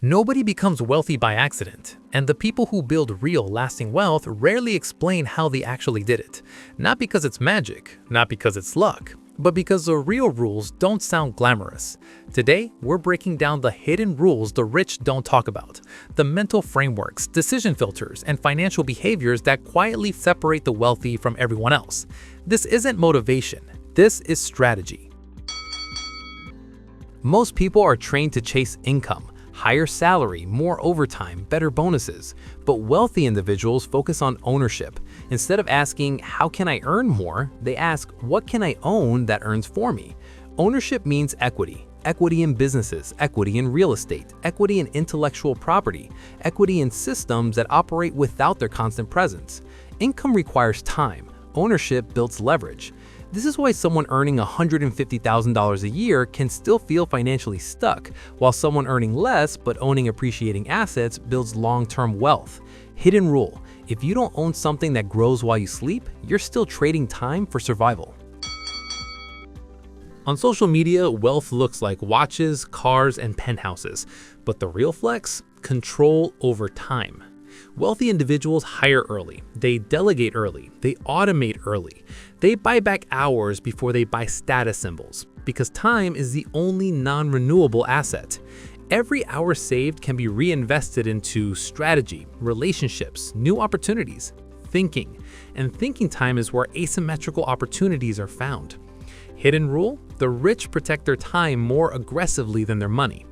Nobody becomes wealthy by accident, and the people who build real, lasting wealth rarely explain how they actually did it. Not because it's magic, not because it's luck, but because the real rules don't sound glamorous. Today, we're breaking down the hidden rules the rich don't talk about, the mental frameworks, decision filters, and financial behaviors that quietly separate the wealthy from everyone else. This isn't motivation, this is strategy. Most people are trained to chase income. Higher salary, more overtime, better bonuses. But wealthy individuals focus on ownership. Instead of asking, how can I earn more? They ask, what can I own that earns for me? Ownership means equity. Equity in businesses, equity in real estate, equity in intellectual property, equity in systems that operate without their constant presence. Income requires time. Ownership builds leverage. This is why someone earning $150,000 a year can still feel financially stuck, while someone earning less but owning appreciating assets builds long-term wealth. Hidden rule: if you don't own something that grows while you sleep, you're still trading time for survival. On social media, wealth looks like watches, cars, and penthouses. But the real flex? Control over time. Wealthy individuals hire early, they delegate early, they automate early. They buy back hours before they buy status symbols, because time is the only non-renewable asset. Every hour saved can be reinvested into strategy, relationships, new opportunities, thinking. And thinking time is where asymmetrical opportunities are found. Hidden rule: the rich protect their time more aggressively than their money.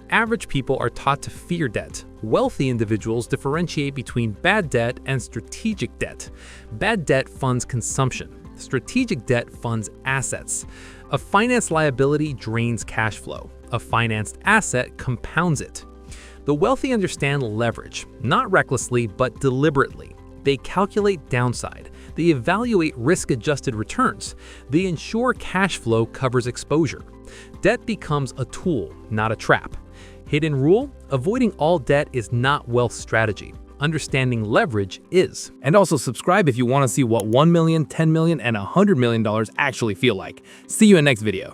Average people are taught to fear debt. Wealthy individuals differentiate between bad debt and strategic debt. Bad debt funds consumption. Strategic debt funds assets. A financed liability drains cash flow. A financed asset compounds it. The wealthy understand leverage, not recklessly but deliberately. They calculate downside. They evaluate risk-adjusted returns. They ensure cash flow covers exposure. Debt becomes a tool, not a trap. Hidden rule: avoiding all debt is not wealth strategy. Understanding leverage is. And also subscribe if you want to see what $1 million, $10 million, and $100 million actually feel like. See you in next video.